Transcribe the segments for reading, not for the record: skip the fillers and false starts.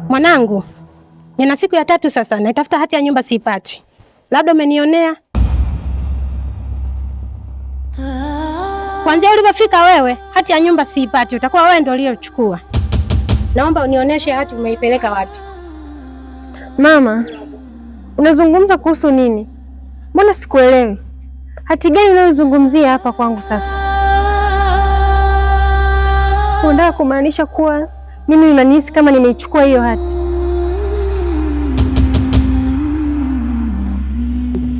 Mwanangu, nina siku ya 3 sasa naitafuta hati ya nyumba siipati. Labda umenionea. Kwanza ulipofika wewe, hati ya nyumba siipati. Utakuwa wewe ndio uliochukua. Naomba unionyeshe hati umeipeleka wapi. Mama, unazungumza kuhusu nini? Mbona sikuelewi? Hati gani unayozungumzia hapa kwangu sasa? Unataka kumaanisha kuwa mimi unanihisi kama nimeichukua hiyo hati?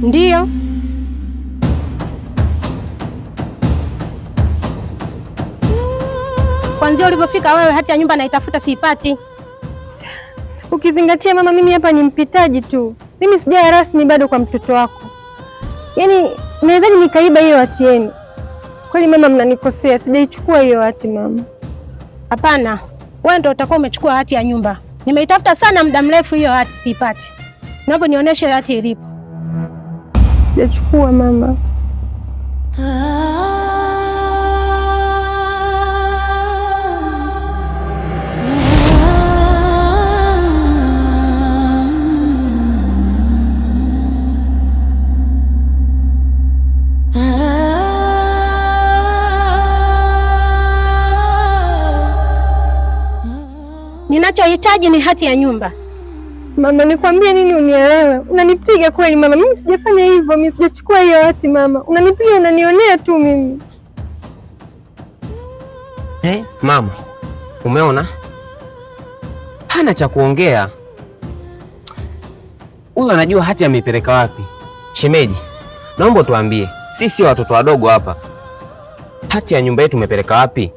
Ndiyo. Kwanza ulipofika wewe, hati ya nyumba naitafuta siipati. Ukizingatia mama, mimi hapa ni mpitaji tu. Mimi sijawa rasmi bado kwa mtoto wako. Yaani nawezaje nikaiba hiyo hati yenu? Kweli mama, mnanikosea. Sijaichukua hiyo hati mama. Hapana, wewe ndio utakuwa umechukua hati ya nyumba. Nimeitafuta sana muda mrefu hiyo hati siipati. Naomba nionyeshe hati ilipo. Sijachukua mama. Ninachohitaji ni hati ya nyumba. Mama, nikwambie nini unielewe? Unanipiga kweli mama. Mimi sijafanya hivyo, mimi sijachukua hiyo hati mama. Unanipiga, unanionea tu mimi. Mama, umeona? Hana cha kuongea. Huyu anajua hati ameipeleka wapi. Shemeji, naomba tuambie. Sisi watoto wadogo hapa. Hati ya nyumba yetu umepeleka wapi?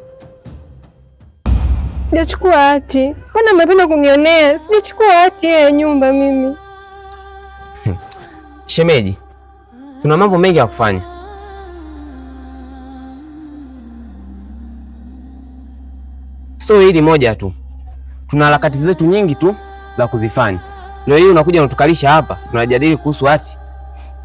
Sijachukua hati. Mbona mnapenda kunionea? Sijachukua hati ya nyumba mimi. Shemeji, tuna mambo mengi ya kufanya. So hili moja tu. Tuna harakati zetu nyingi tu za kuzifanya. Leo hii unakuja unatukalisha hapa, tunajadili kuhusu hati.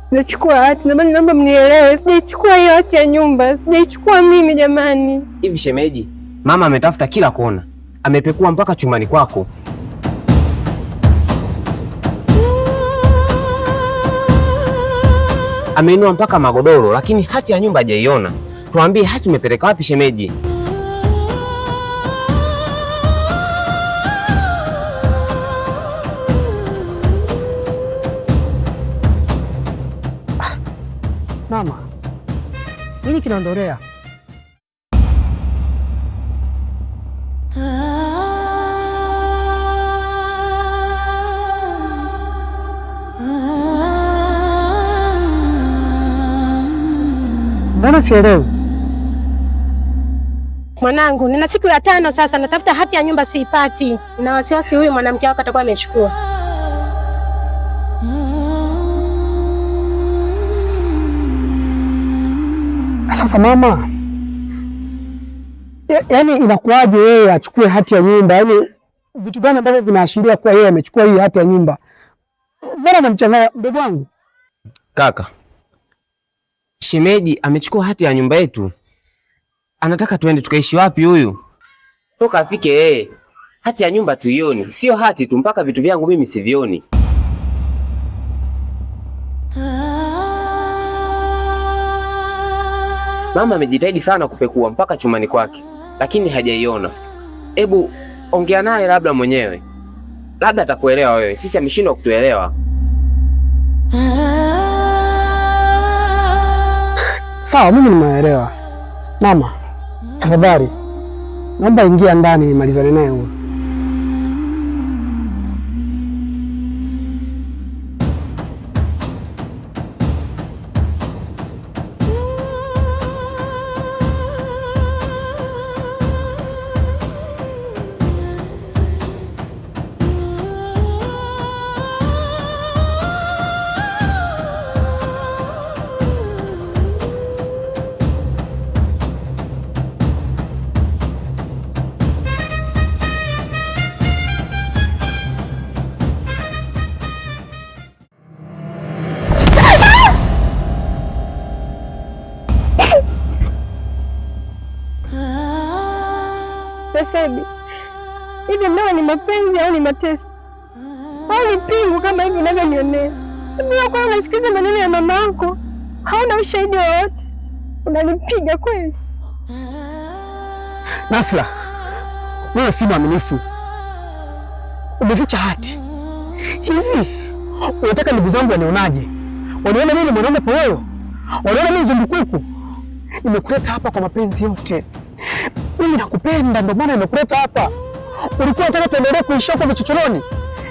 Sijachukua hati. Naomba mnielewe. Sijachukua hiyo hati ya nyumba. Sijachukua mimi jamani. Hivi shemeji, mama ametafuta kila kona. Amepekua mpaka chumbani kwako. Ameinua mpaka magodoro, lakini hati ya nyumba hajaiona. Tuambie hati umepeleka wapi shemeji? Mama, nini kinaendelea? Mbona sielewi? Mwanangu, nina siku ya 5 sasa natafuta hati ya nyumba siipati. Na wasiwasi huyu mwanamke wako atakuwa amechukua. Sasa mama, yaani inakuwaje yeye achukue hati ya nyumba? Yaani vitu gani ambavyo vinaashiria kuwa yeye amechukua hii hati ya nyumba? Mbona unamchanganya mdogo wangu? Kaka, shemeji amechukua hati ya nyumba yetu. Anataka tuende tukaishi wapi huyu? Toka afike yeye. Hati ya nyumba tuioni. Sio hati tu, mpaka vitu vyangu mimi sivioni. Mama amejitahidi sana kupekua mpaka chumani kwake, lakini hajaiona. Hebu ongea naye labda mwenyewe. Labda atakuelewa wewe. Sisi ameshindwa kutuelewa. Sawa, mimi nimeelewa. Mama, tafadhali naomba ingia ndani nimalizane naye huyo. Febi, hivi hivi ndoa ni mapenzi au ni mateso au ni pingu kama hivi unavyonionea? Hivi kwa unasikiza maneno ya mama yako, hauna ushahidi wowote, unanipiga kweli? Nasra, wewe si mwaminifu, umeficha hati. Hivi unataka ndugu zangu wanionaje? Waniona mimi mwanaume poyo? Waniona mimi zumbukuku? Nimekuleta hapa kwa mapenzi yote. Mimi nakupenda, ndio maana nimekuleta hapa. Ulikuwa unataka tuendelee kuishi huko vichochoroni?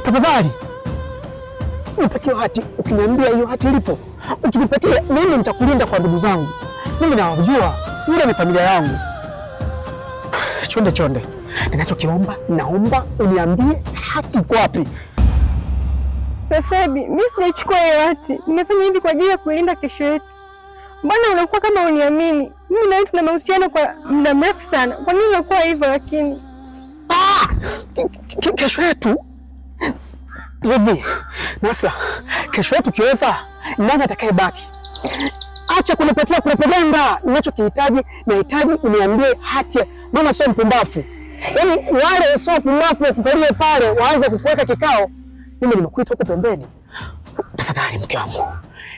Tafadhali nipatie hati. Ukiniambia hiyo hati ilipo, ukinipatia mimi nitakulinda kwa ndugu zangu. Mimi nawajua, yule ni familia yangu. Chonde chonde, ninachokiomba, naomba uniambie hati iko wapi? Febi, mimi sijachukua hiyo hati. Nimefanya hivi kwa ajili ya kulinda kesho yetu. Mbona unakuwa kama uniamini? Mimi na wewe tuna mahusiano kwa muda mrefu sana. Kwa nini unakuwa hivyo lakini? Kesho yetu? Hivi, Nasra, kesho yetu kiweza, nani atakayebaki? Acha kunipatia propaganda. Ninachokihitaji, nahitaji uniambie hati. Mama sio mpumbavu. Yaani wale sio mpumbavu kukalie pale waanze kukuweka kikao. Mimi nimekuita huko pembeni. Tafadhali mke wangu,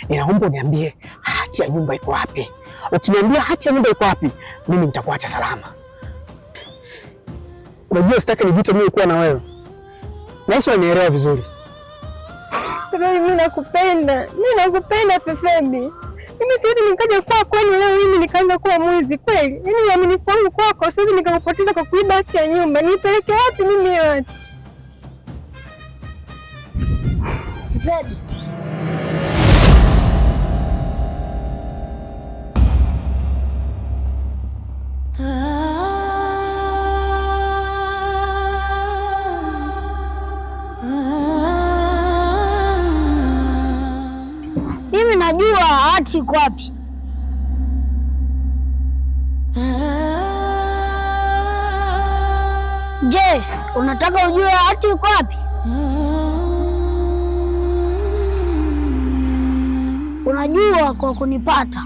ninaomba uniambie hati ya nyumba iko wapi. Ukiniambia hati ya nyumba iko wapi, mimi nitakuacha salama. Unajua sitaki nijute mimi kuwa na wewe. Nasi unanielewa vizuri. Mimi nakupenda. Mimi nakupenda Febi. Mimi siwezi nikaja kwa kwani leo mimi nikaanza kuwa mwizi kweli. Mimi uaminifu wangu kwako siwezi nikakupoteza kwa kuiba hati ya nyumba. Nipeleke wapi mimi hiyo hati? Febi. Mimi najua hati iko wapi. Je, unataka ujue hati iko wapi? Unajua kwa kunipata